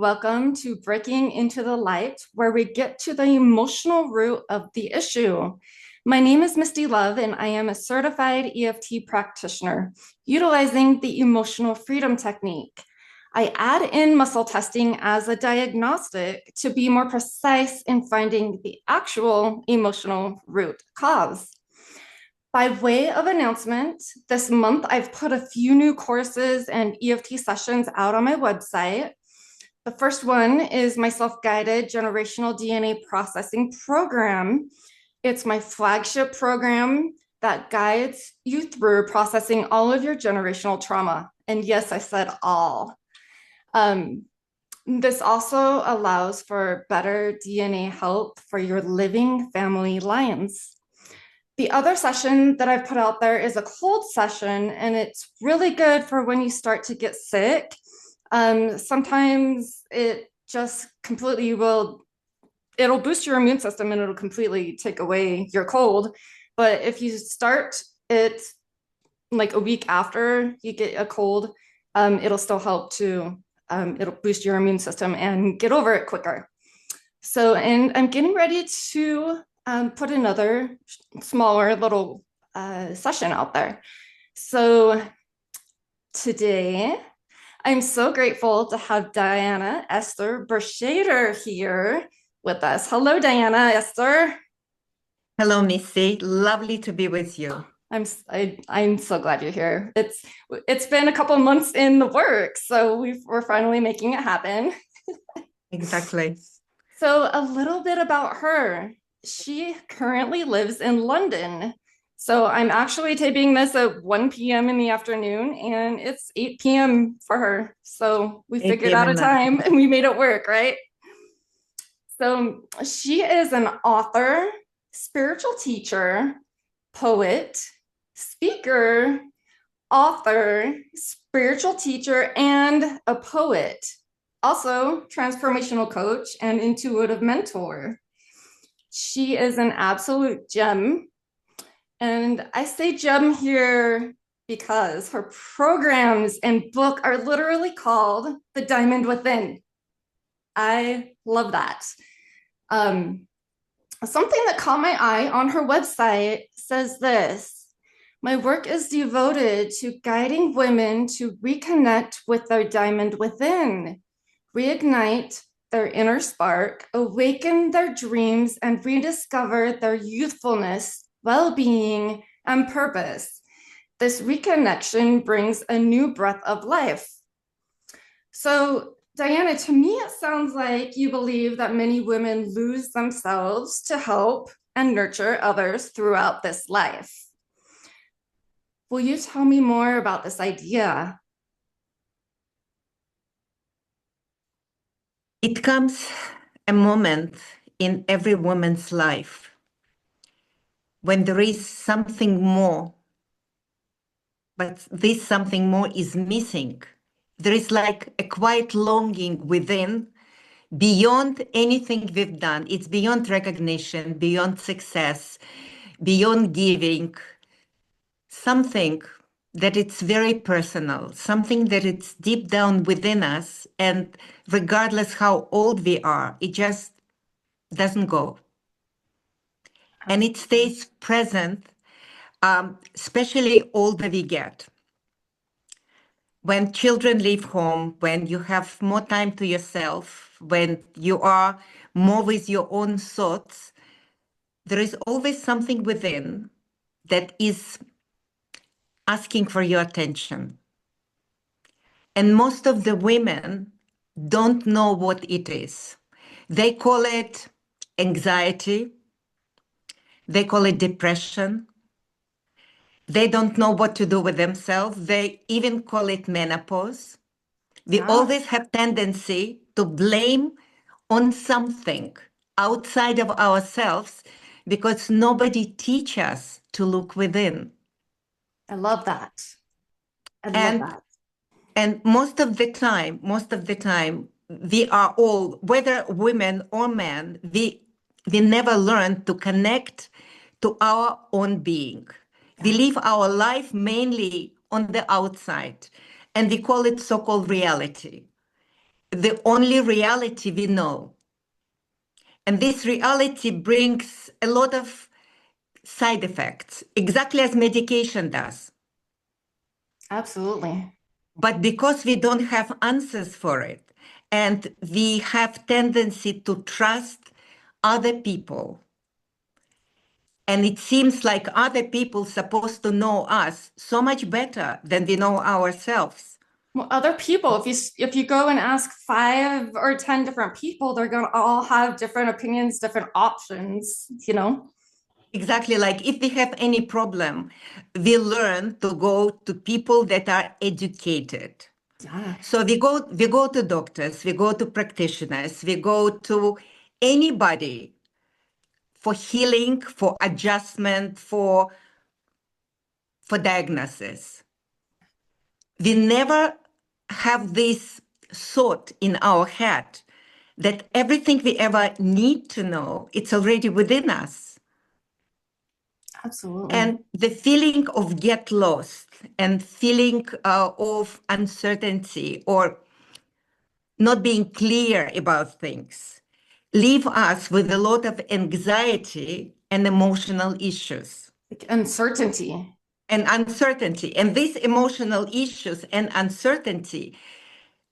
welcome to Breaking into the Light, where we get to the emotional root of the issue. My name is Misty Love, and I am a certified EFT practitioner utilizing the emotional freedom technique. I add in muscle testing as a diagnostic to be more precise in finding the actual emotional root cause. By way of announcement, this month I've put a few new courses and EFT sessions out on my website. The first one is my self-guided generational DNA processing program. It's my flagship program that guides you through processing all of your generational trauma. And yes, I said all. This also allows for better DNA help for your living family lines. The other session that I've put out there is a cold session, and it's really good for when you start to get sick. Sometimes it just completely it'll boost your immune system and it'll completely take away your cold. But if you start it like a week after you get a cold, it'll still help to, it'll boost your immune system and get over it quicker. So, and I'm getting ready to put another smaller little session out there. So today, I'm so grateful to have Diana Esther Bershader here with us. Hello, Diana Esther. Hello, Missy. Lovely to be with you. I'm so glad you're here. It's been a couple months in the works, so we're finally making it happen. Exactly. So a little bit about her. She currently lives in London. So I'm actually taping this at 1 p.m. in the afternoon, and it's 8 p.m. for her. So we figured out a time and we made it work, right? So she is an author, spiritual teacher, poet, speaker, author, spiritual teacher, and a poet. Also, transformational coach and intuitive mentor. She is an absolute gem. And I say gem here because her programs and book are literally called The Diamond Within. I love that. Something that caught my eye on her website says this: my work is devoted to guiding women to reconnect with their diamond within, reignite their inner spark, awaken their dreams, and rediscover their youthfulness, well-being, and purpose. This reconnection brings a new breath of life. So, Diana, to me, it sounds like you believe that many women lose themselves to help and nurture others throughout this life. Will you tell me more about this idea? It comes a moment in every woman's life when there is something more, but this something more is missing. There is like a quiet longing within, beyond anything we've done. It's beyond recognition, beyond success, beyond giving, something that it's very personal, something that it's deep down within us, and regardless how old we are, it just doesn't go. And it stays present, especially older we get. When children leave home, when you have more time to yourself, when you are more with your own thoughts, there is always something within that is asking for your attention. And most of the women don't know what it is. They call it anxiety. They call it depression. They don't know what to do with themselves. They even call it menopause. We always have tendency to blame on something outside of ourselves because nobody teaches us to look within. I love that. I love that. And most of the time, we are all, whether women or men, we never learn to connect to our own being. We live our life mainly on the outside, and we call it so-called reality. the only reality we know. And this reality brings a lot of side effects, exactly as medication does. Absolutely. But because we don't have answers for it, and we have tendency to trust other people, and it seems like other people supposed to know us so much better than we know ourselves. Well, other people, if you go and ask 5 or 10 different people, they're gonna all have different opinions, different options, you know? Exactly, like if we have any problem, we learn to go to people that are educated. Yeah. So we go to doctors, we go to practitioners, we go to anybody for healing, for adjustment, for diagnosis. We never have this thought in our head that everything we ever need to know, it's already within us. Absolutely. And the feeling of get lost and feeling of uncertainty or not being clear about things leave us with a lot of anxiety and emotional issues Like uncertainty. and uncertainty. And these emotional issues and uncertainty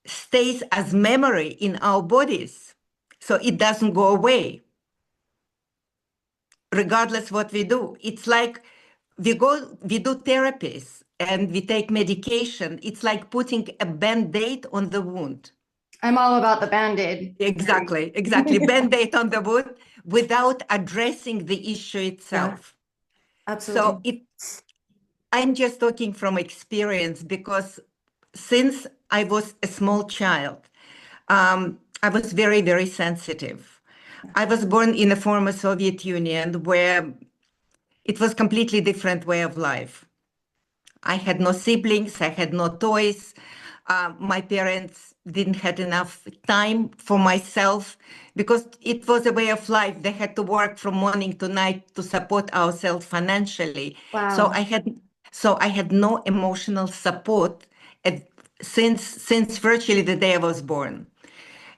stays as memory in our bodies. So it doesn't go away, regardless what we do. It's like we do therapies and we take medication. It's like putting a band-aid on the wound. I'm all about the band-aid. Exactly, exactly. Band-aid on the wound without addressing the issue Yeah, itself. So absolutely. I'm just talking from experience because since I was a small child, I was very, very sensitive. I was born in a former Soviet Union where it was completely different way of life. I had no siblings, I had no toys. My parents didn't have enough time for myself because it was a way of life. They had to work from morning to night to support ourselves financially. So Wow. I had so I had no emotional support at, since virtually the day I was born.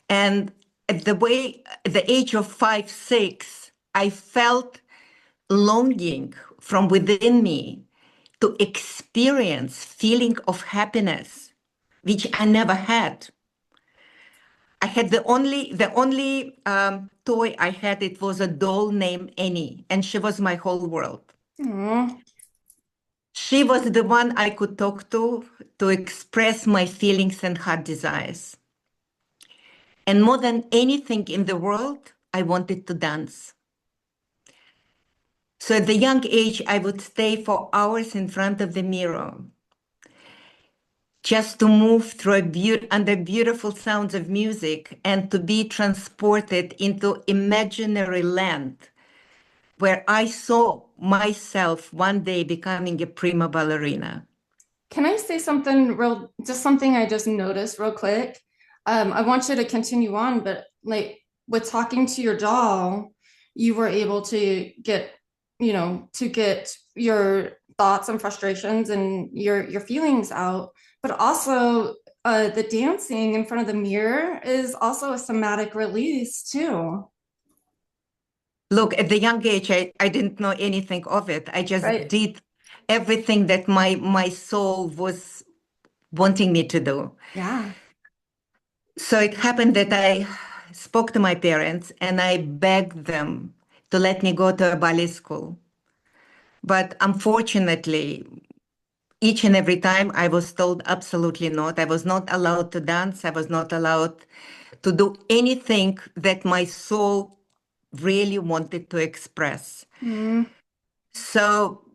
And at the age of 5, 6, I felt longing from within me to experience feeling of happiness, which I never had. I had the only toy I had. It was a doll named Annie, and she was my whole world. Aw. She was the one I could talk to express my feelings and heart desires. And more than anything in the world, I wanted to dance. So at the young age, I would stay for hours in front of the mirror just to move through under beautiful sounds of music and to be transported into imaginary land where I saw myself one day becoming a prima ballerina. Can I say something just something I just noticed real quick? I want you to continue on, but like with talking to your doll, you were able to get your thoughts and frustrations and your feelings out. But also, the dancing in front of the mirror is also a somatic release too, Look, at the young age, I didn't know anything of it. I just right? did everything that my soul was wanting me to do. Yeah. So it happened that I spoke to my parents and I begged them to let me go to a ballet school. But unfortunately, each and every time I was told absolutely not. I was not allowed to dance. I was not allowed to do anything that my soul really wanted to express. Mm. So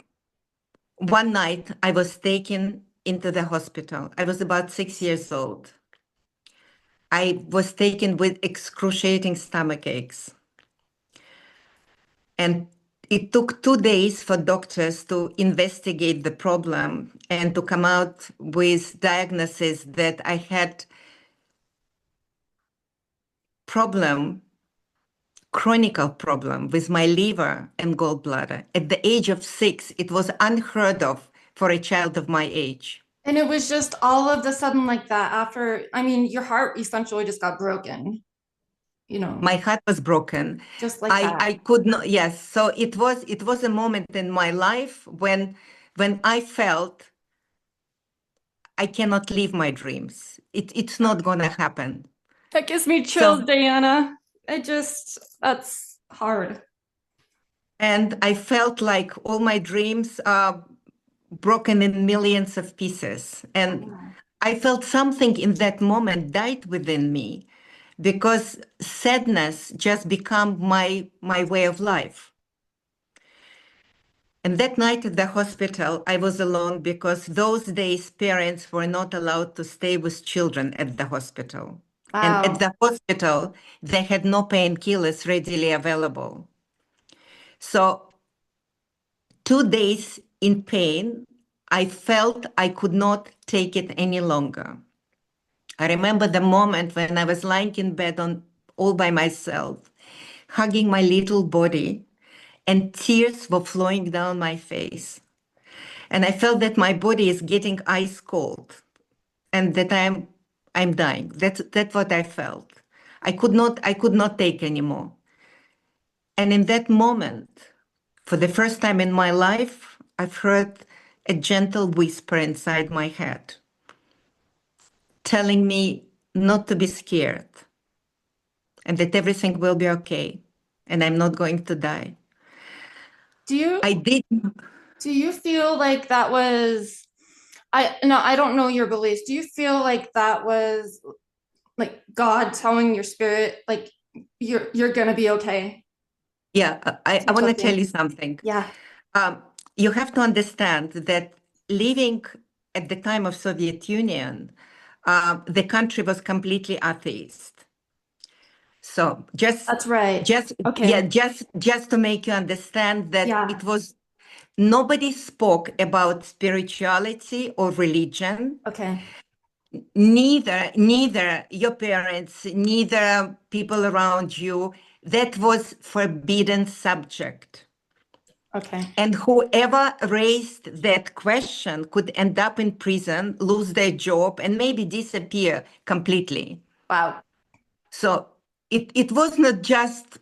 one night I was taken into the hospital. I was about 6 years old. I was taken with excruciating stomach aches. And it took 2 days for doctors to investigate the problem and to come out with diagnosis that I had problem, chronic problem with my liver and gallbladder. At the age of 6, it was unheard of for a child of my age. And it was just all of the sudden like that after, I mean, your heart essentially just got broken, you know, My heart was broken. just like that. I could not, yes. So it was a moment in my life when I felt I cannot live my dreams. It's not gonna happen. That gives me chills, So, Diana. That's hard. and I felt like all my dreams are broken in millions of pieces. And I felt something in that moment died within me because sadness just become my way of life. And that night at the hospital, I was alone because those days parents were not allowed to stay with children at the hospital. And at Wow. the hospital, they had no painkillers readily available. So 2 days in pain, I felt I could not take it any longer. I remember the moment when I was lying in bed all by myself, hugging my little body, and tears were flowing down my face. And I felt that my body is getting ice cold and that I'm dying. That's what I felt. I could not take anymore. And in that moment, for the first time in my life, I've heard a gentle whisper inside my head telling me not to be scared and that everything will be okay and I'm not going to die. Do you I did. do you feel like that was I no, I don't know your beliefs. Do you feel like that was like God telling your spirit like you're gonna be okay? Yeah, I Type want to of tell you thing. something. Yeah, Um, you have to understand that living at the time of Soviet Union, the country was completely atheist. So that's right. yeah, Okay. just to make you understand that Yeah. it was nobody spoke about spirituality or religion. Okay. Neither your parents, neither people around you. That was forbidden subject. Okay. And whoever raised that question could end up in prison, lose their job, and maybe disappear completely. Wow. So it was not just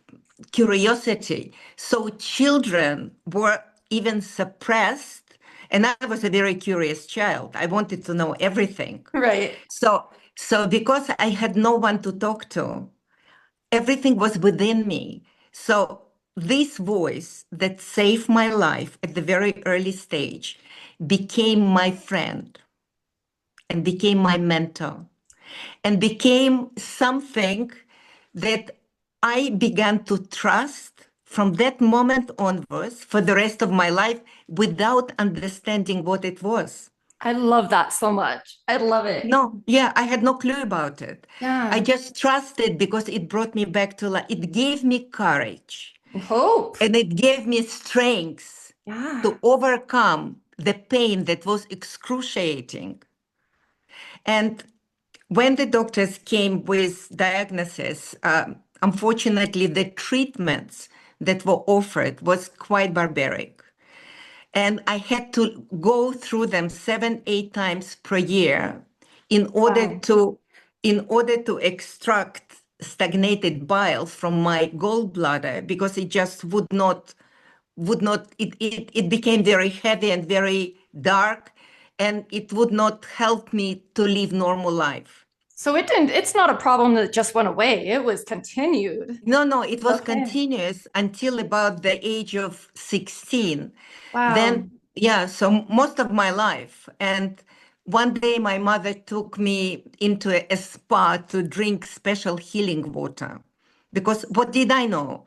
curiosity. So children were even suppressed. And I was a very curious child. I wanted to know everything. Right. So because I had no one to talk to, everything was within me. So this voice that saved my life at the very early stage became my friend and became my mentor and became something that I began to trust from that moment onwards for the rest of my life without understanding what it was. I love that so much. I love it. No, yeah, I had no clue about it. I Yeah. just trusted because it brought me back to life. It gave me courage Hope. and it gave me strength Yeah. to overcome the pain that was excruciating. And when the doctors came with diagnosis, unfortunately, the treatments that were offered was quite barbaric. And I had to go through them 7, 8 times per year in order Wow. to in order to extract stagnated bile from my gallbladder because it just would not it became very heavy and very dark and it would not help me to live normal life. So it's not a problem that just went away. It was continued. No, it was Okay. continuous until about the age of 16. Wow. Then, yeah, so most of my life. And one day my mother took me into a spa to drink special healing water. Because what did I know?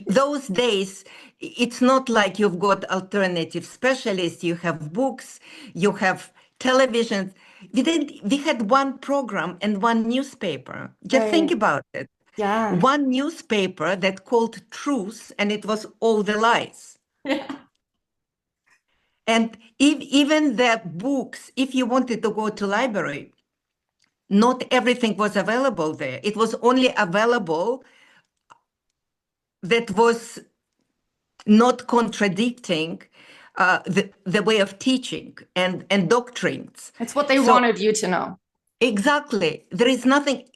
Those days, it's not like you've got alternative specialists, you have books, you have television. We had one program and one newspaper. Just think Right. about it. Yeah. One newspaper that called Truth, and it was all the lies. Yeah. And even the books, if you wanted to go to library, not everything was available there. It was only available that was not contradicting the way of teaching and doctrines. It's what they So wanted you to know. exactly, there is nothing,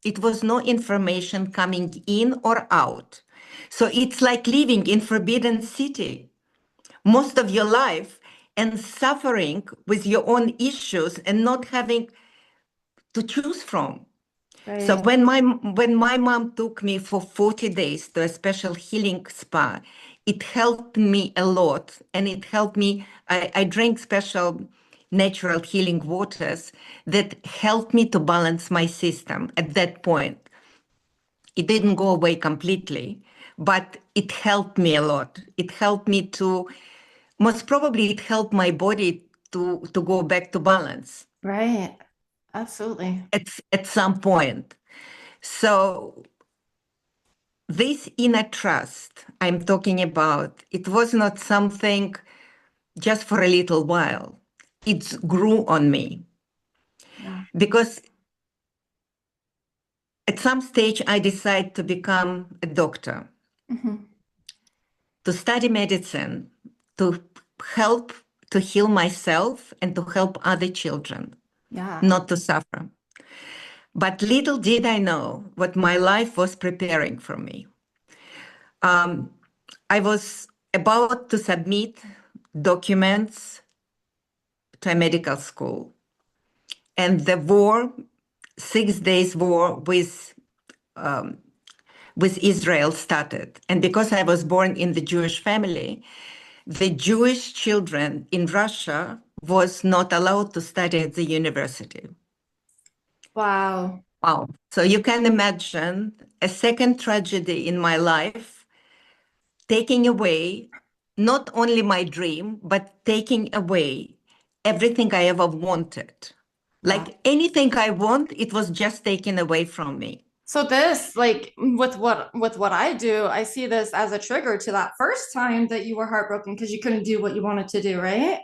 it was no information coming in or out. So it's like living in Forbidden City most of your life and suffering with your own issues and not having to choose from. So Right. when my mom took me for 40 days to a special healing spa, it helped me a lot, and it helped me. I drank special natural healing waters that helped me to balance my system at that point. It didn't go away completely, but it helped me a lot. It helped me to, most probably it helped my body to go back to balance Right. Absolutely. at some point. So this inner trust I'm talking about, it was not something just for a little while. It grew on me Yeah. because at some stage I decided to become a doctor, Hmm. to study medicine, to help to heal myself and to help other children, Yeah. not to suffer. But little did I know what my life was preparing for me. I was about to submit documents to a medical school, and the war, 6 days war with Israel started. And because I was born in the Jewish family, the Jewish children in Russia was not allowed to study at the university. Wow. Wow. So you can imagine a second tragedy in my life taking away not only my dream, but taking away everything I ever wanted. Yeah. Like anything I want, it was just taken away from me. So this, like with what I do, I see this as a trigger to that first time that you were heartbroken because you couldn't do what you wanted to do, right?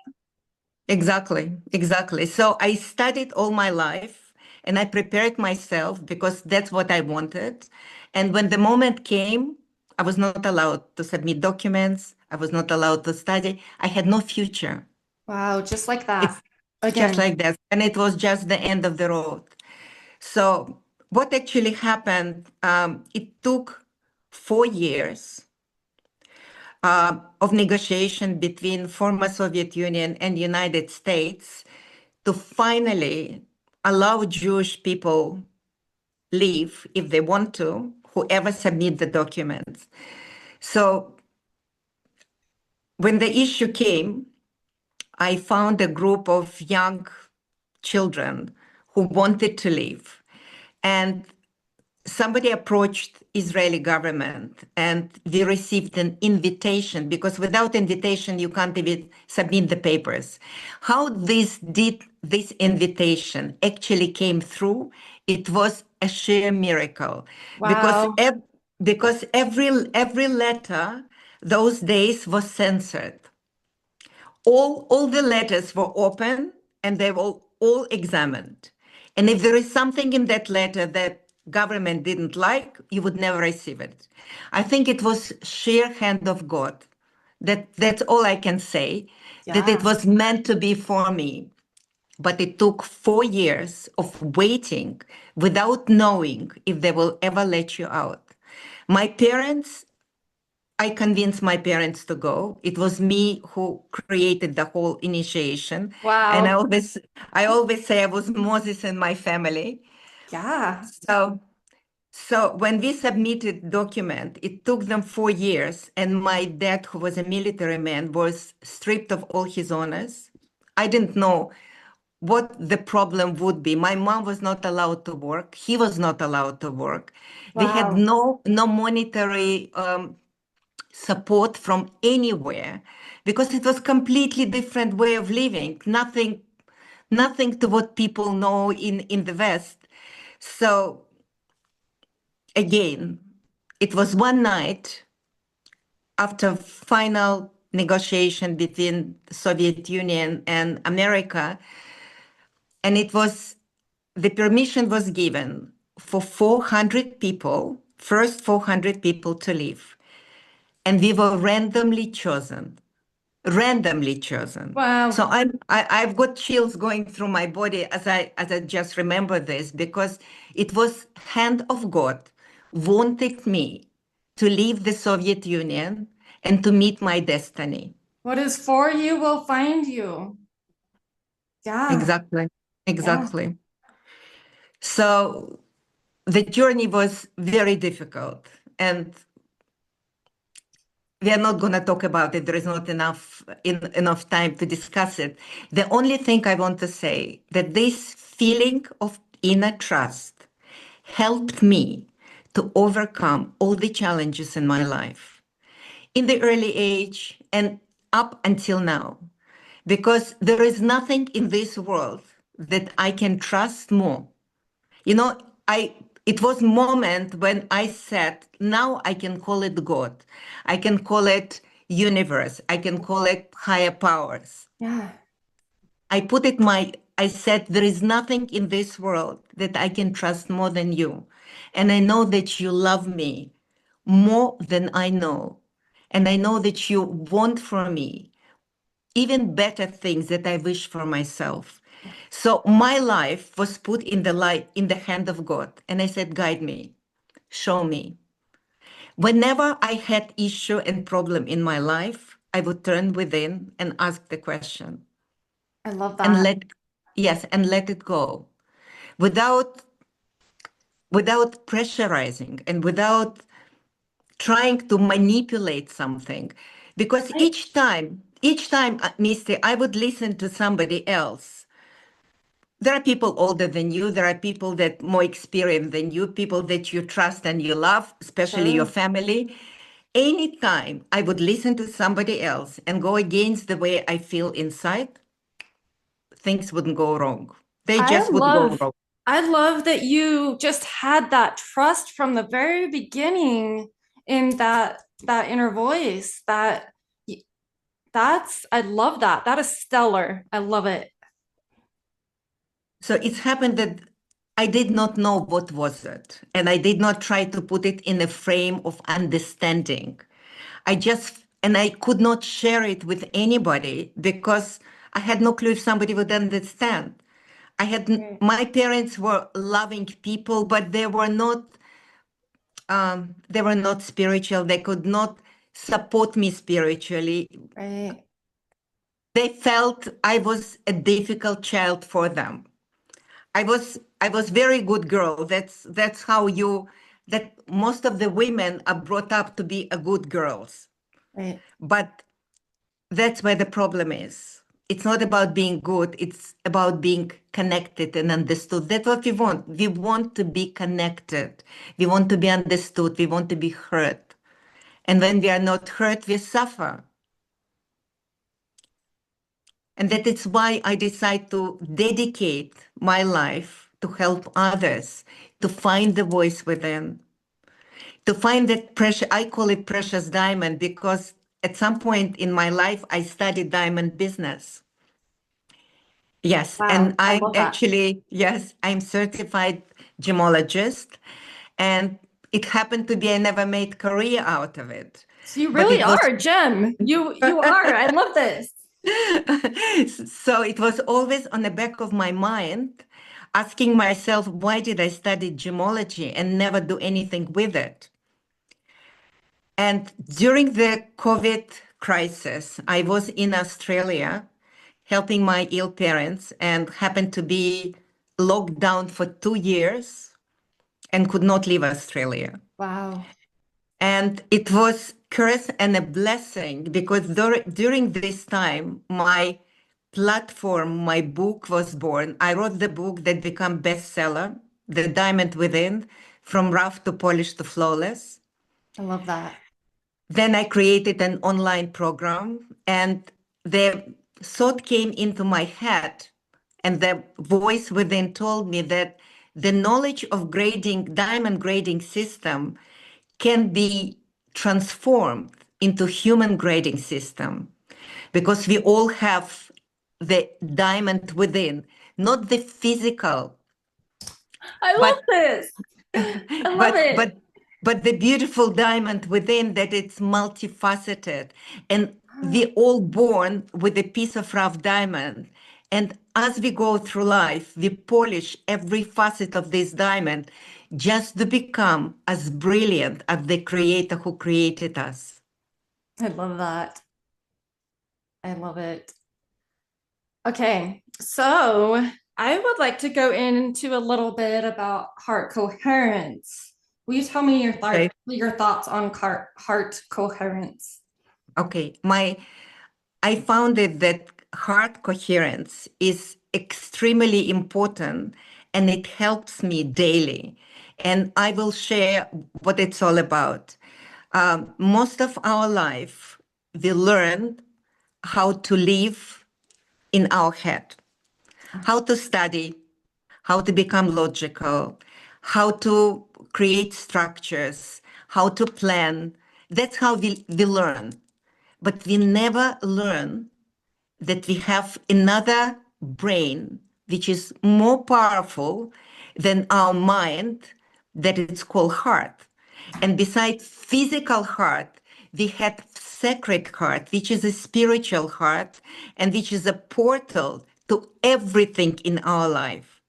Exactly, exactly. So I studied all my life and I prepared myself because that's what I wanted. And when the moment came, I was not allowed to submit documents. I was not allowed to study. I had no future. Wow, just like that. It's just Again. like that. And it was just the end of the road. So what actually happened, it took 4 years of negotiation between former Soviet Union and United States to finally allow Jewish people leave if they want to, whoever submit the documents. So when the issue came, I found a group of young children who wanted to leave. And somebody approached Israeli government and we received an invitation because without invitation you can't even submit the papers. How this invitation actually came through, it was a sheer miracle because Wow. every letter those days was censored. All the letters were open and they were all examined. And if there is something in that letter that government didn't like, you would never receive it. I think it was sheer hand of God. That's all I can say, that it Yeah. was meant to be for me. But it took 4 years of waiting without knowing if they will ever let you out. My parents I convinced my parents to go. It was me who created the whole initiation. And I Wow. always I always say I was Moses in my family. Yeah. So when we submitted document, it took them 4 years. And my dad, who was a military man, was stripped of all his honors. I didn't know what the problem would be. My mom was not allowed to work. He was not allowed to work. We had Wow. no monetary support from anywhere because it was completely different way of living, nothing to what people know in the West. So again, it was one night after final negotiation between Soviet Union and America, and it was the permission was given for 400 people, first 400 people to leave, and we were randomly chosen. randomly chosen. So Wow. I've got chills going through my body as I just remember this because it was hand of God wanted me to leave the Soviet Union and to meet my destiny. What is for you will find you. Yeah. Exactly. Yeah. Exactly. So the journey was very difficult, and we are not going to talk about it. There is not enough time to discuss it. The only thing I want to say that this feeling of inner trust helped me to overcome all the challenges in my life in the early age and up until now, because there is nothing in this world that I can trust more. You know, I it was moment when I said, now I can call it God. I can call it universe. I can call it higher powers. Yeah. I said, there is nothing in this world that I can trust more than you. And I know that you love me more than I know. And I know that you want for me even better things that I wish for myself. So my life was put in the light in the hand of God. And I said, guide me, show me. Whenever I had issue and problem in my life, I would turn within and ask the question I love and that. let it go without pressurizing and without trying to manipulate something. Because Right. each time, Misty, I would listen to somebody else. There are people older than you. There are people that more experienced than you, people that you trust and you love, especially your Sure. family. Anytime I would listen to somebody else and go against the way I feel inside, things wouldn't go wrong. They I just would go love wrong. I love that you just had that trust from the very beginning in that inner voice. That's I love that. That is stellar. I love it. So it's happened that I did not know what was it, and I did not try to put it in a frame of understanding. And I could not share it with anybody because I had no clue if somebody would understand. Right. My parents were loving people, but they were not spiritual. They could not support me spiritually. Right. They felt I was a difficult child for them. I was very good girl. That's how you that most of the women are brought up to be a good girls. Right. But that's where the problem is. It's not about being good, it's about being connected and understood. That's what we want. We want to be connected. We want to be understood. We want to be heard. And when we are not heard, we suffer. And that is why I decide to dedicate my life to help others to find the voice within, to find that precious, I call it precious diamond because at some point in my life, I studied diamond business. Yes, and Wow. I love that. yes, I'm certified gemologist. And it happened to be I never made career out of it. So you But really it was are a gem. You are. I love this. so it was always on the back of my mind, asking myself, why did I study gemology and never do anything with it? And during the COVID crisis, I was in Australia helping my ill parents and happened to be locked down for 2 years and could not leave Australia. Wow. And it was curse and a blessing because during this time, my platform, my book was born. I wrote the book that became bestseller, The Diamond Within, From Rough to Polished to Flawless. I love that. Then I created an online program, and the thought came into my head, and the voice within told me that the knowledge of grading, diamond grading system can be transformed into human grading system because we all have the diamond within, not the physical, I love but this. I love but it. but but the beautiful diamond within that it's multifaceted. And we're all born with a piece of rough diamond. And as we go through life, we polish every facet of this diamond just to become as brilliant as the creator who created us. I love that. I love it. Okay, so I would like to go into a little bit about heart coherence. Will you tell me Okay. your thoughts on heart coherence? Okay. I found it that heart coherence is extremely important and it helps me daily. And I will share what it's all about. Most of our life, we learn how to live in our head, how to study, how to become logical, how to create structures, how to plan. That's how we learn. But we never learn that we have another brain which is more powerful than our mind, that it's called heart. And besides physical heart, we have sacred heart, which is a spiritual heart and which is a portal to everything in our life.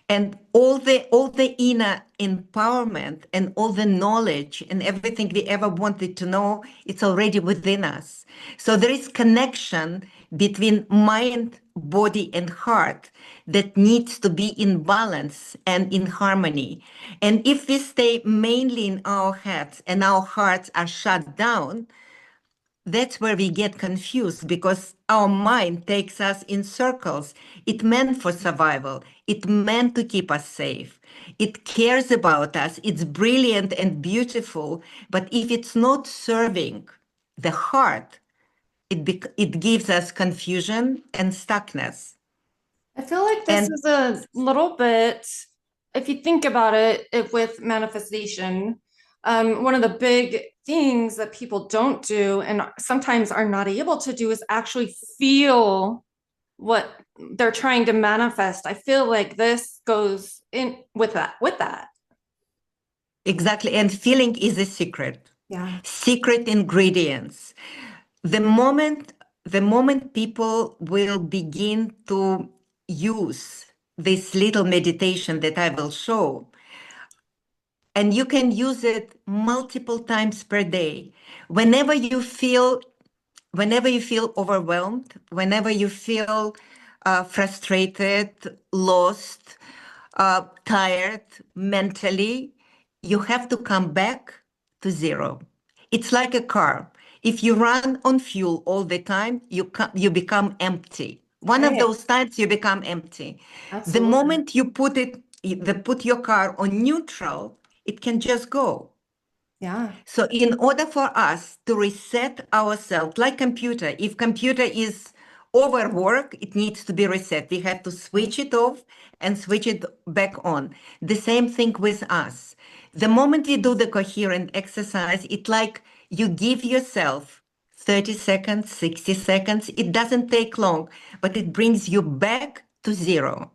And all the inner empowerment and all the knowledge and everything we ever wanted to know, it's already within us. So there is connection between mind, body, and heart that needs to be in balance and in harmony. And if we stay mainly in our heads and our hearts are shut down, that's where we get confused because our mind takes us in circles. It meant for survival. It meant to keep us safe. It cares about us. It's brilliant and beautiful. But if it's not serving the heart, it gives us confusion and stuckness. I feel like this And is a little bit, if you think about it with manifestation, one of the big things that people don't do and sometimes are not able to do is actually feel what they're trying to manifest. I feel like this goes in with that. exactly. And feeling is a secret, Yeah. secret ingredients. The moment people will begin to use this little meditation that I will show, and you can use it multiple times per day, whenever you feel whenever you feel overwhelmed, whenever you feel frustrated, lost, tired mentally, you have to come back to zero. It's like a car. If you run on fuel all the time, you become empty. One of Right. those times you become empty. The Absolutely. moment put your car on neutral, it can just go. Yeah. So in order for us to reset ourselves, like computer, if computer is overwork, it needs to be reset. We have to Right. switch it off and switch it back on. The same thing with us. The moment we do the coherent exercise, it's like you give yourself 30 seconds, 60 seconds. It doesn't take long, but it brings you back to zero.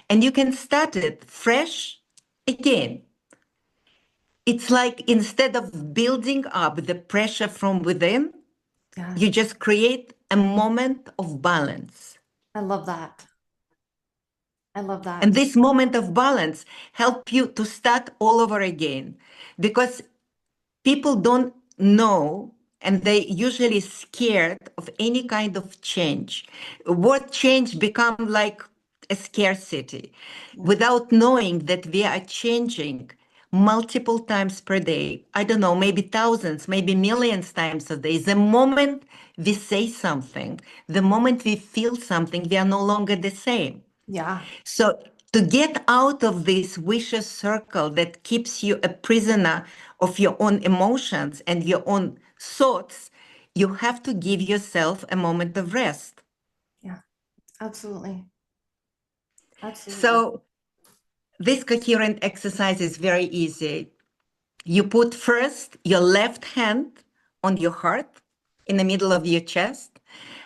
And you can start it fresh again. It's like instead of building up the pressure from within, Yeah. you just create a moment of balance. I love that. I love And that. this moment of balance help you to start all over again because people don't know and they usually scared of any kind of change. Word change become like a scarcity Yeah. without knowing that we are changing multiple times per day. I don't know, maybe thousands, maybe millions times a day. The moment we say something, the moment we feel something, we are no longer the same. Yeah. So to get out of this vicious circle that keeps you a prisoner of your own emotions and your own thoughts, you have to give yourself a moment of rest. Yeah. Absolutely. Absolutely. So this coherent exercise is very easy. You put first your left hand on your heart in the middle of your chest,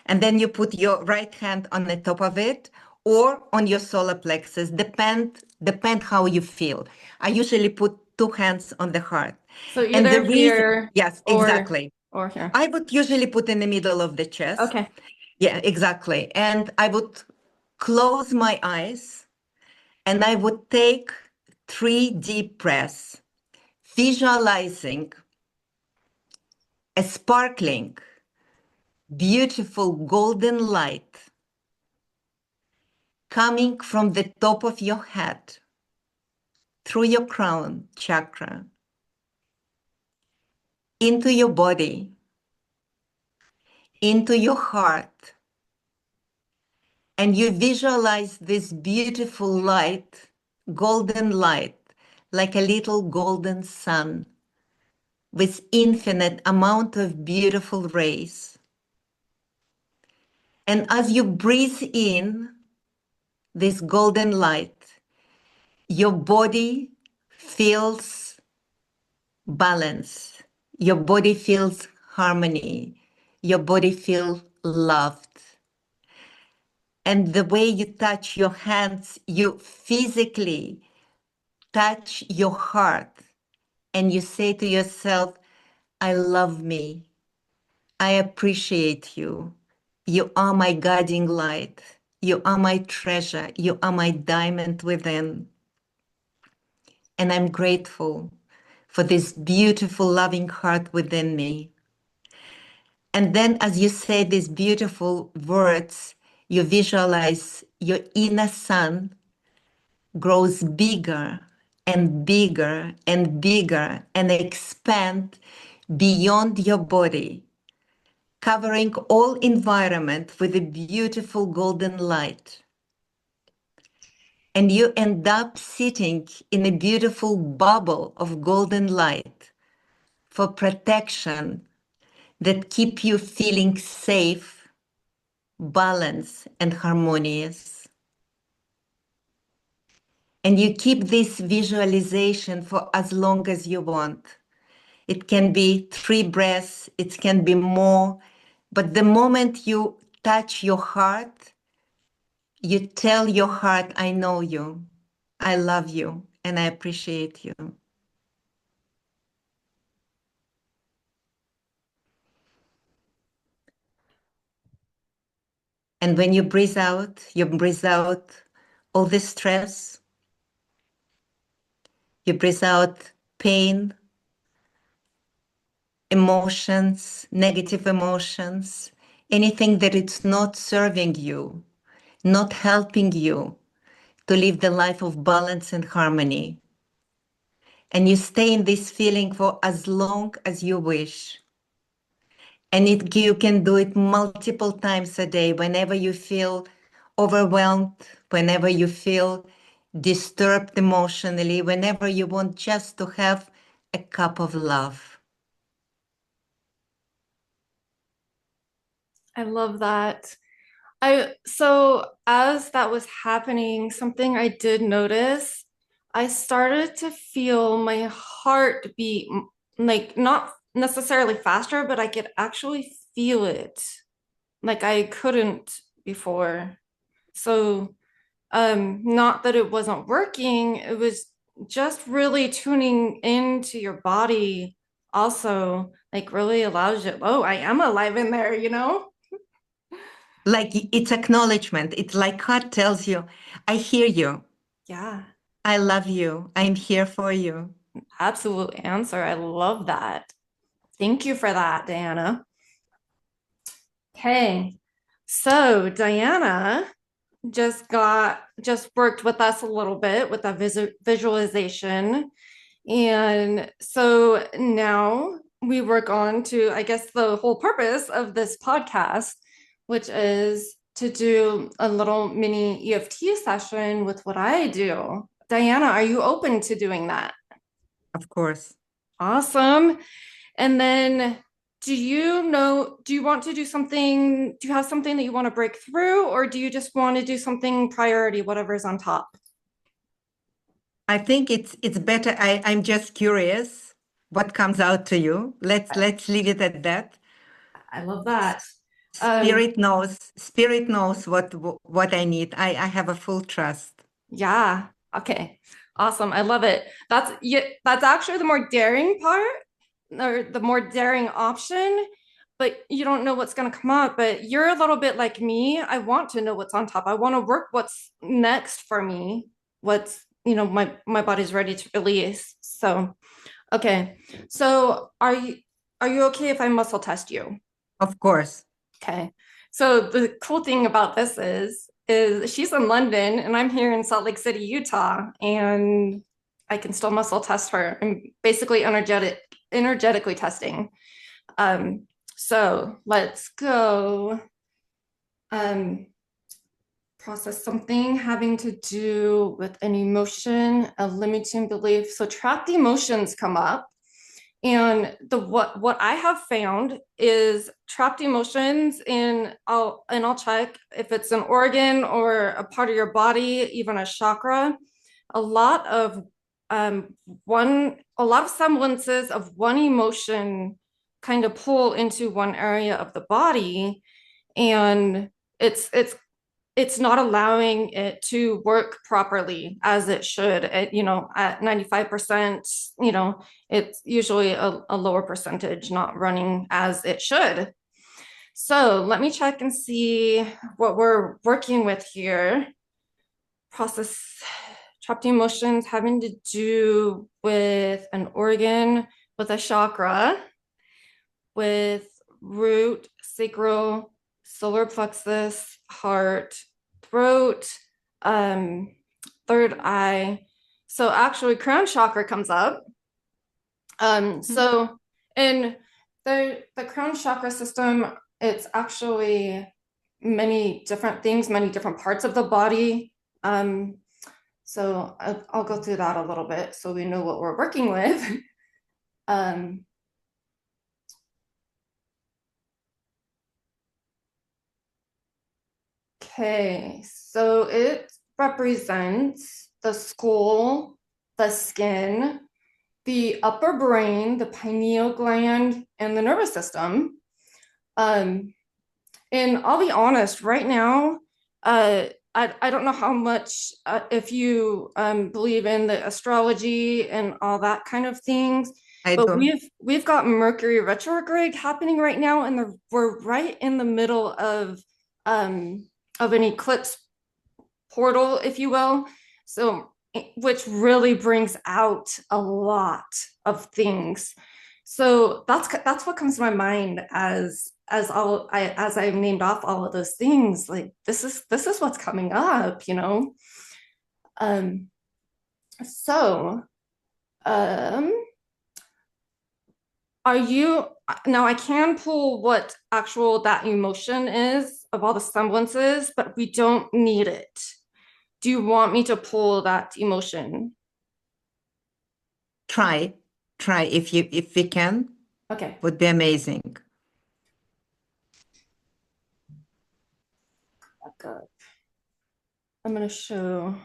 and then you put your right hand on the top of it or on your solar plexus, depend how you feel. I usually put two hands on the heart. So And the either reason, here yes, exactly. or here? I would usually put in the middle of the chest. Okay. Yeah, exactly. And I would close my eyes and I would take 3 deep breaths, visualizing a sparkling, beautiful golden light coming from the top of your head through your crown chakra into your body, into your heart. And you visualize this beautiful light, golden light, like a little golden sun with infinite amount of beautiful rays. And as you breathe in this golden light, your body feels balance. Your body feels harmony. Your body feels loved. And the way you touch your hands, you physically touch your heart and you say to yourself, I love me. I appreciate you. You are my guiding light. You are my treasure. You are my diamond within. And I'm grateful for this beautiful, loving heart within me. And then, as you say these beautiful words, you visualize your inner sun grows bigger and bigger and bigger and expand beyond your body, covering all environment with a beautiful golden light. And you end up sitting in a beautiful bubble of golden light for protection that keep you feeling safe, balanced, and harmonious. And you keep this visualization for as long as you want. It can be 3 breaths, it can be more, but the moment you touch your heart, you tell your heart, I know you, I love you, and I appreciate you. And when you breathe out all the stress, you breathe out pain, emotions, negative emotions, anything that it's not serving you, not helping you to live the life of balance and harmony. And you stay in this feeling for as long as you wish. And you can do it multiple times a day whenever you feel overwhelmed, whenever you feel disturbed emotionally, whenever you want just to have a cup of love. I love that. I so as that was happening, something I did notice, I started to feel my heart beat like not necessarily faster, but I could actually feel it like I couldn't before. So not that it wasn't working, it was just really tuning into your body also like really allows you, oh, I am alive in there, you know? Like it's acknowledgement. It's like heart tells you, I hear you. Yeah. I love you. I'm here for you. Absolute answer. I love that. Thank you for that, Diana. Okay. So Diana just worked with us a little bit with that visualization. And so now we work on to, I guess, the whole purpose of this podcast, which is to do a little mini EFT session with what I do. Diana, are you open to doing that? Of course. Awesome. And then do you want to do something? Do you have something that you want to break through, or do you just want to do something priority, whatever's on top? I think it's better. I'm just curious what comes out to you. Let's leave it at that. I love that. Um, Spirit knows what I need. I have a full trust. yeah. Okay. Awesome. I love it. That's yeah, that's actually the more daring part. or the more daring option, but you don't know what's going to come up. But you're a little bit like me. I want to know what's on top. I want to work what's next for me. What's, my body's ready to release. So, okay. So, are you okay if I muscle test you? Of course. Okay. So the cool thing about this is she's in London and I'm here in Salt Lake City, Utah, and I can still muscle test her. I'm basically energetically testing. Um, so let's go um, process something having to do with an emotion, a limiting belief. So trapped emotions come up. And what I have found is trapped emotions in I'll check if it's an organ or a part of your body, even a chakra. A lot of a lot of semblances of one emotion kind of pull into one area of the body, and it's not allowing it to work properly as it should. At 95%, it's usually a lower percentage not running as it should. So let me check and see what we're working with here. Process trapped emotions having to do with an organ, with a chakra, with root, sacral, solar plexus, heart, throat, um, third eye. So actually, crown chakra comes up. So in the crown chakra system, it's actually many different things, many different parts of the body. So I'll go through that a little bit so we know what we're working with. Um, Okay, so it represents the skull, the skin, the upper brain, the pineal gland, and the nervous system. Um, and I'll be honest, right now, I don't know how much, if you believe in the astrology and all that kind of things, I but do. we've got Mercury retrograde happening right now, and we're right in the middle um, of an eclipse portal, if you will. So, which really brings out a lot of things. So that's what comes to my mind as I've named off all of those things. Like this is what's coming up. Um, so um, are you now? I can pull what actual that emotion is of all the semblances, but we don't need it. Do you want me to pull that emotion? Try, try if we can, Okay, would be amazing. back up. I'm gonna show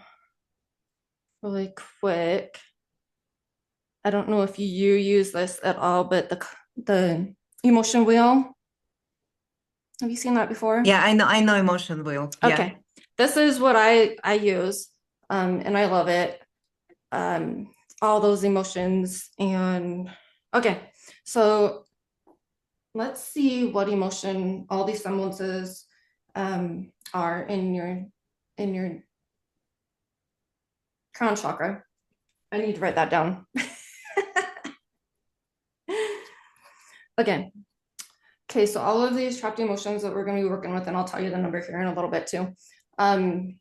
really quick. I don't know if you use this at all, but the emotion wheel. Have you seen that before? Yeah, I know emotion will. Yeah. Okay, this is what I use, and I love it. All those emotions and okay, so let's see what emotion all these semblances are in your crown chakra. I need to write that down. Again, okay, so all of these trapped emotions that we're going to be working with, and I'll tell you the number here in a little bit too, um,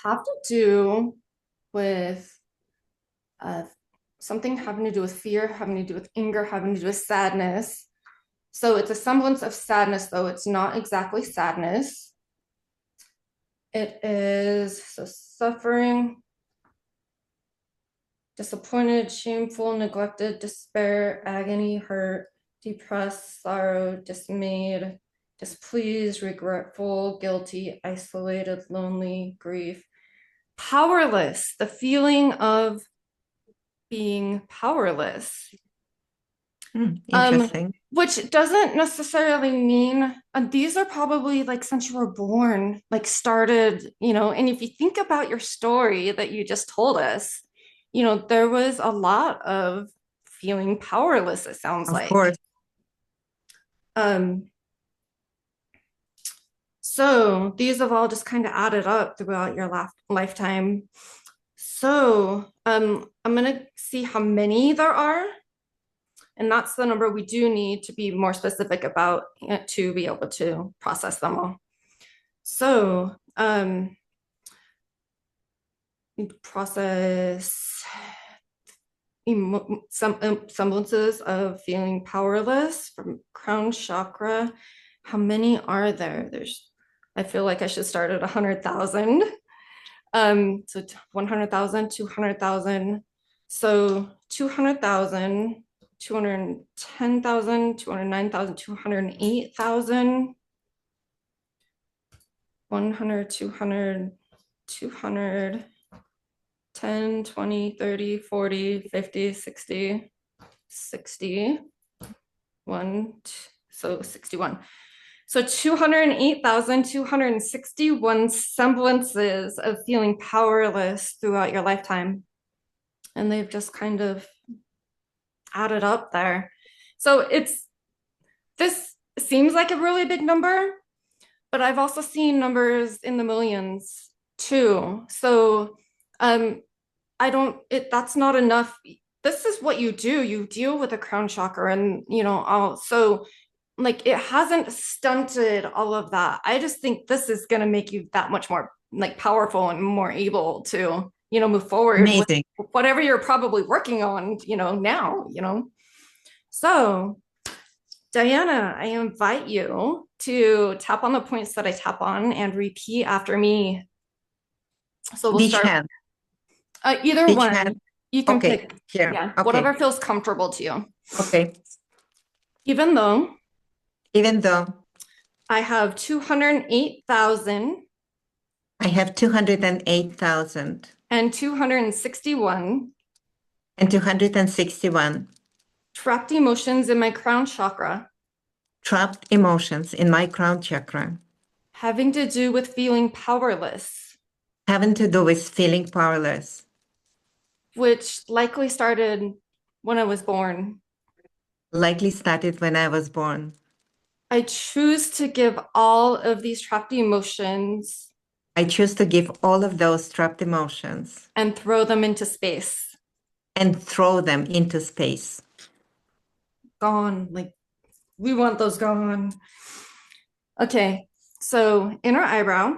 have to do with uh, something having to do with fear, having to do with anger, having to do with sadness. So it's a semblance of sadness, though it's not exactly sadness. It is so suffering, disappointed, shameful, neglected, despair, agony, hurt, depressed, sorrow, dismayed, displeased, regretful, guilty, isolated, lonely, grief, powerless, the feeling of being powerless. Interesting. Which doesn't necessarily mean these are probably like since you were born, like started, and if you think about your story that you just told us, there was a lot of feeling powerless, it sounds Of like. course. Um, so these have all just kind of added up throughout your lifetime. So I'm going to see how many there are. And that's the number we do need to be more specific about to be able to process them all. So process some semblances of feeling powerless from crown chakra. How many are there? I feel like I should start at 100,000. So 100,000, 200,000. So 200,000, 210,000, 209,000, 208,000, 100, 200, 200, 10, 20, 30, 40, 50, 60, 60, so 61. So 208,261 semblances of feeling powerless throughout your lifetime. And they've just kind of added up there. So this seems like a really big number, but I've also seen numbers in the millions too. So that's not enough. This is what you do. You deal with the crown chakra and, so like it hasn't stunted all of that. I just think this is going to make you that much more like powerful and more able to, move forward with Amazing. whatever you're probably working on, now. So, Diana, I invite you to tap on the points that I tap on and repeat after me. So we'll Which start hand? either Which one. hand? You can Okay, pick, here. yeah, Okay. whatever feels comfortable to you. Okay. Even though Even though I have 208,000 I have 208,000 and 261 and 261 trapped emotions in my crown chakra, trapped emotions in my crown chakra, having to do with feeling powerless, having to do with feeling powerless, which likely started when I was born. likely started when I was born. I choose to give all of these trapped emotions I choose to give all of those trapped emotions and throw them into space. and throw them into space. Gone. Like, we want those gone. Okay, so inner eyebrow.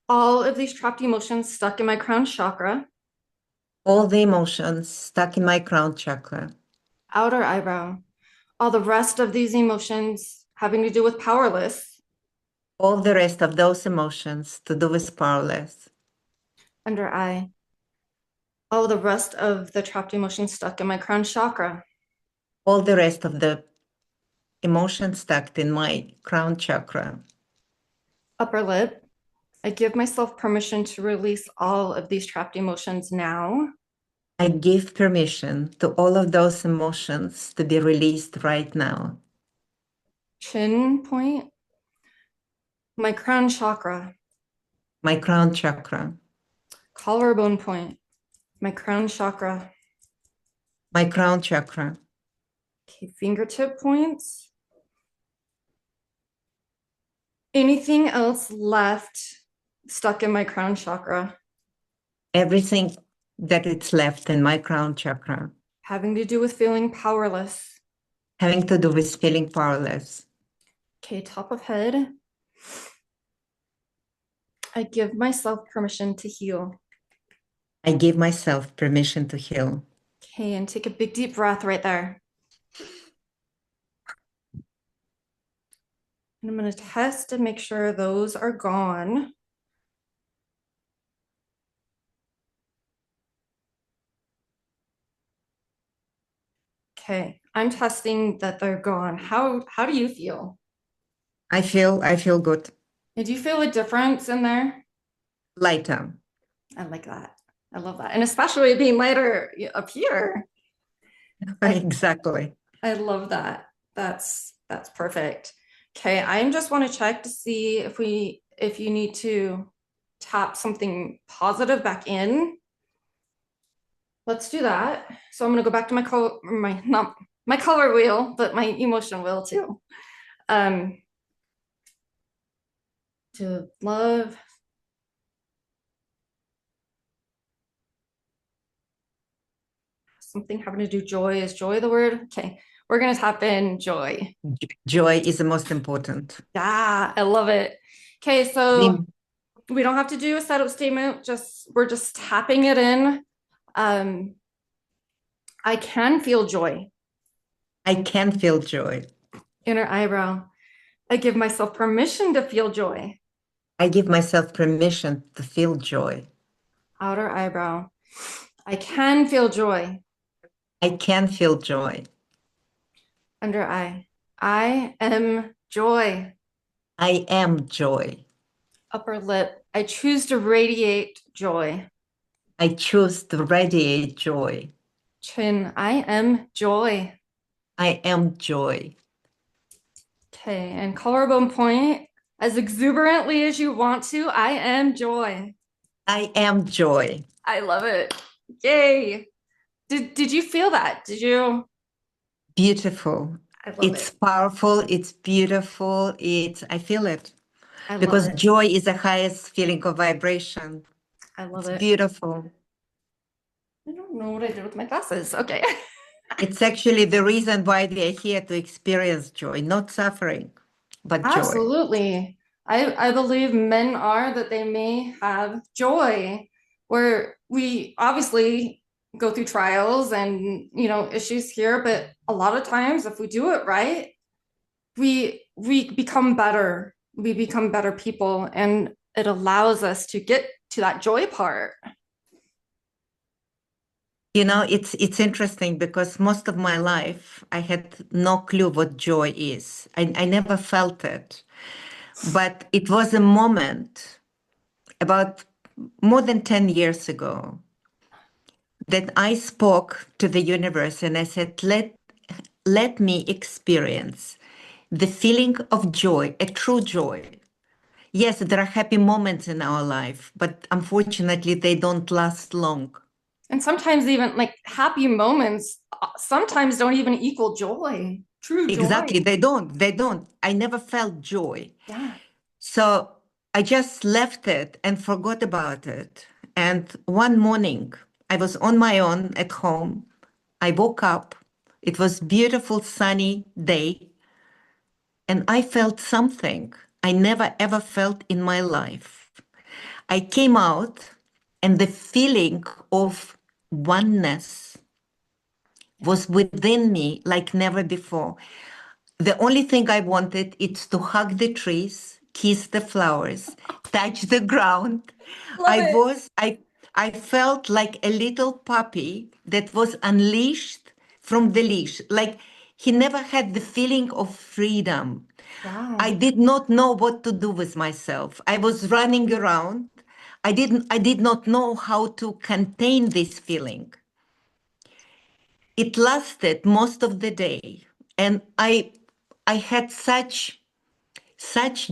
All of these trapped emotions stuck in my crown chakra. All the emotions stuck in my crown chakra. Outer eyebrow. All the rest of these emotions having to do with powerless. All the rest of those emotions to do with powerless. Under eye. All the rest of the trapped emotions stuck in my crown chakra. All the rest of the emotions stuck in my crown chakra. Upper lip. I give myself permission to release all of these trapped emotions now. I give permission to all of those emotions to be released right now. Chin point. My crown chakra. My crown chakra. Collarbone point. My crown chakra. My crown chakra. Okay, fingertip points. Anything else left stuck in my crown chakra? Everything that is left in my crown chakra. Having to do with feeling powerless. Having to do with feeling powerless. Okay, top of head. I give myself permission to heal. I give myself permission to heal. Okay, and take a big deep breath right there. And I'm going to test and make sure those are gone. Okay, I'm testing that they're gone. How do you feel? I feel good. Did you feel a difference in there? Lighter. I like that. I love that. And especially being lighter up here. Exactly. I love that. That's perfect. Okay, I just want to check to see if you need to tap something positive back in. let's do that. So I'm gonna go back to my color, my not my color wheel, but my emotion wheel too. Um, to love, something having to do joy. Is joy the word? Okay, we're gonna tap in joy. Joy is the most important. Yeah, I love it. Okay, so The- we don't have to do a setup statement. Just we're just tapping it in. Um, I can feel joy. I can feel joy. Inner eyebrow. I give myself permission to feel joy. I give myself permission to feel joy. Outer eyebrow. I can feel joy. I can feel joy. Under eye. I am joy. I am joy. Upper lip. I choose to radiate joy. I choose to radiate joy. Chin. I am joy. I am joy. Okay, and collarbone point. As exuberantly as you want to, I am joy. I am joy. I love it. Yay. Did you feel that? Did you? Beautiful. I love It's it. powerful. It's beautiful. I feel it I love because it. joy is the highest feeling of vibration. I love It's it. beautiful. I don't know what I did with my glasses. Okay. It's actually the reason why we are here to experience joy, not suffering, but joy. Absolutely. I believe men are that they may have joy where we obviously go through trials and issues here, but a lot of times if we do it right, we become better. We become better people and it allows us to get to that joy part. It's interesting because most of my life I had no clue what joy is. I never felt it. But it was a moment about more than 10 years ago that I spoke to the universe and I said, let me experience the feeling of joy, a true joy. Yes, there are happy moments in our life, but unfortunately, they don't last long. And sometimes even like happy moments sometimes don't even equal joy, true Exactly, joy. they don't. They don't. I never felt joy. Yeah. So I just left it and forgot about it. And one morning, I was on my own at home. I woke up. It was beautiful sunny day, and I felt something I never ever felt in my life. I came out, and the feeling of oneness Yeah. was within me like never before. The only thing I wanted is to hug the trees, kiss the flowers, touch the ground. Love I it. was, I, I felt like a little puppy that was unleashed from the leash. Like he never had the feeling of freedom. I Yeah. did not know what to do with myself. I was running around. I did not know how to contain this feeling. It lasted most of the day. And I had such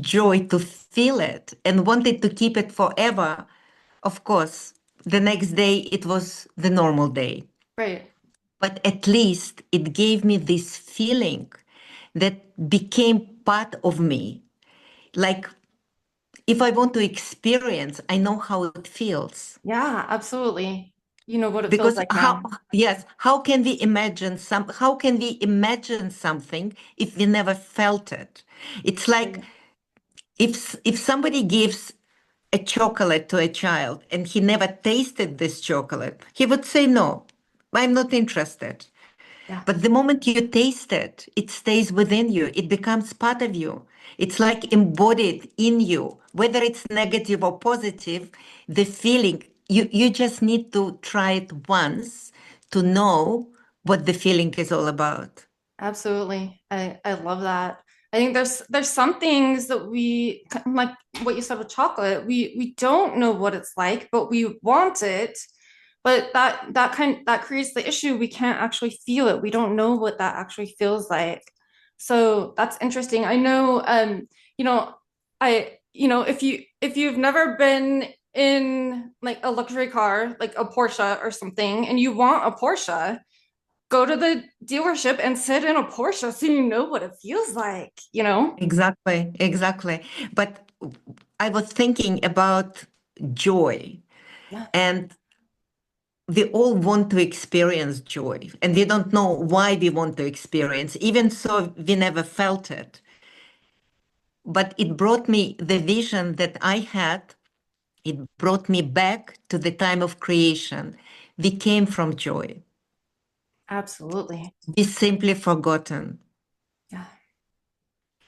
joy to feel it and wanted to keep it forever. Of course, the next day it was the normal day. Right. But at least it gave me this feeling that became part of me. Like if I want to experience, I know how it feels. Yeah, absolutely. You know what it feels Because like now. how can we imagine how can we imagine something if we never felt it? It's like Right. if somebody gives a chocolate to a child and he never tasted this chocolate, he would say, no, I'm not interested. Yeah, But the moment you taste it, it stays within you. It becomes part of you. It's like embodied in you, whether it's negative or positive, the feeling, you just need to try it once to know what the feeling is all about. absolutely. I love that. I think there's some things that we like what you said with chocolate. We don't know what it's like, but we want it. But that creates the issue. We can't actually feel it. We don't know what that actually feels like. So that's interesting. I know you know, if you've never been in like a luxury car, like a Porsche or something, and you want a Porsche, go to the dealership and sit in a Porsche so you know what it feels like, you know? Exactly, exactly. But I was thinking about joy, Yeah, and we all want to experience joy, and we don't know why we want to experience. Even so, we never felt it. But it brought me the vision that I had. It brought me back to the time of creation. We came from joy. absolutely. We simply forgotten. Yeah,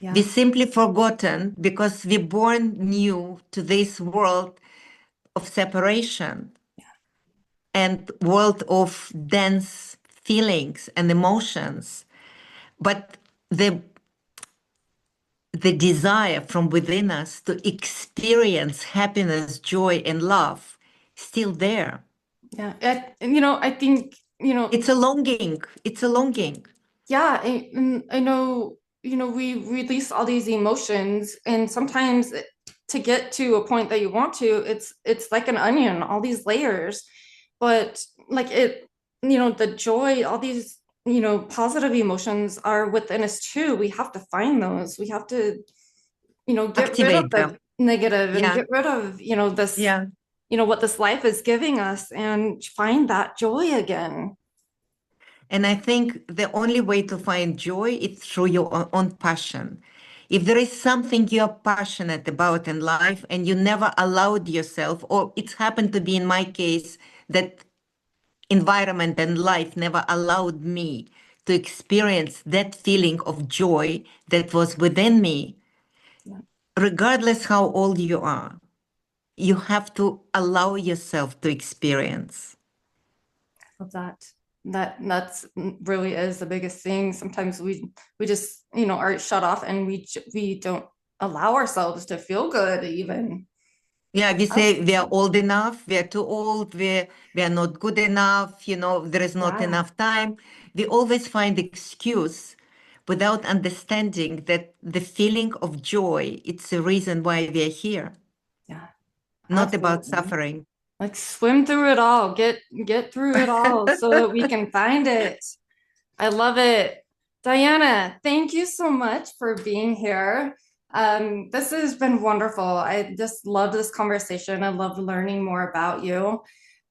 We yeah, simply forgotten because we born new to this world of separation and world of dense feelings and emotions. But the desire from within us to experience happiness, joy, and love still there. yeah. And, you know, I think, you know, It's a longing. It's a longing. yeah, and I know, you know, we release all these emotions, and sometimes to get to a point that you want to, it's like an onion, all these layers. But like it, you know, the joy, all these, you know, positive emotions are within us too. We have to find those. We have to, you know, get rid of Activate them. the negative and Yeah, get rid of, you know, this, yeah. you know, what this life is giving us and find that joy again. And I think the only way to find joy is through your own passion. If there is something you're passionate about in life and you never allowed yourself, or it's happened to be in my case that environment and life never allowed me to experience that feeling of joy that was within me, Yeah, regardless how old you are, you have to allow yourself to experience. of that. That's really is the biggest thing. Sometimes we just, you know, are shut off and we don't allow ourselves to feel good even. Yeah, we Oh, say we are old enough, we are too old, we are not good enough, there is not yeah, enough time. We always find excuse without understanding that the feeling of joy, it's the reason why we are here, yeah, not about absolutely. suffering. Like swim through it all, get through it all so that we can find it. I love it. Diana, thank you so much for being here. This has been wonderful. I just love this conversation. I love learning more about you.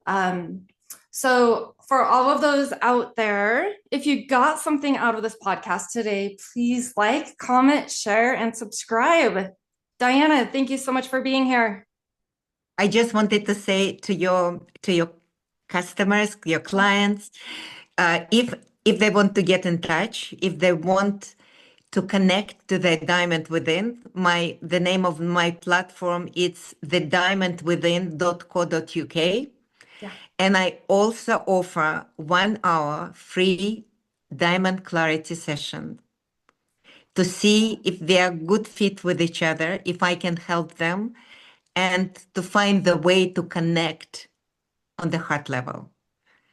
Um, so, for all of those out there, if you got something out of this podcast today, please like, comment, share, and subscribe. Diana, thank you so much for being here. I just wanted to say to your customers, your clients, if they want to get in touch, if they want to connect to the diamond within, the name of my platform is thediamondwithin.co.uk. Yeah, And I also offer 1 hour free diamond clarity session to see if they are good fit with each other, if I can help them, and to find the way to connect on the heart level.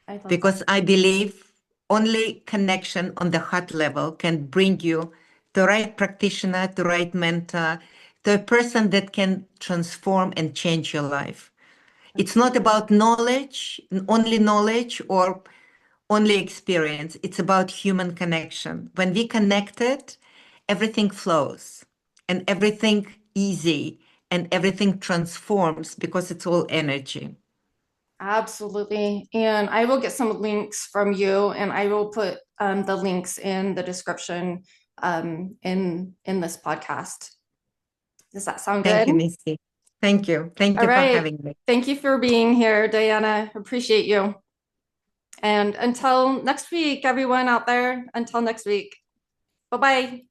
I love that. Because I believe only connection on the heart level can bring you the right practitioner, the right mentor, to a person that can transform and change your life. It's not Absolutely. about knowledge or only experience. It's about human connection. When we connected, everything flows and everything easy and everything transforms because it's all energy. Absolutely. And I will get some links from you and I will put the links in the description in this podcast. Does that sound Thank good? you, Misty. Thank you. Thank All you for right. having me. Thank you for being here, Diana. Appreciate you. And until next week, everyone out there, until next week. Bye bye.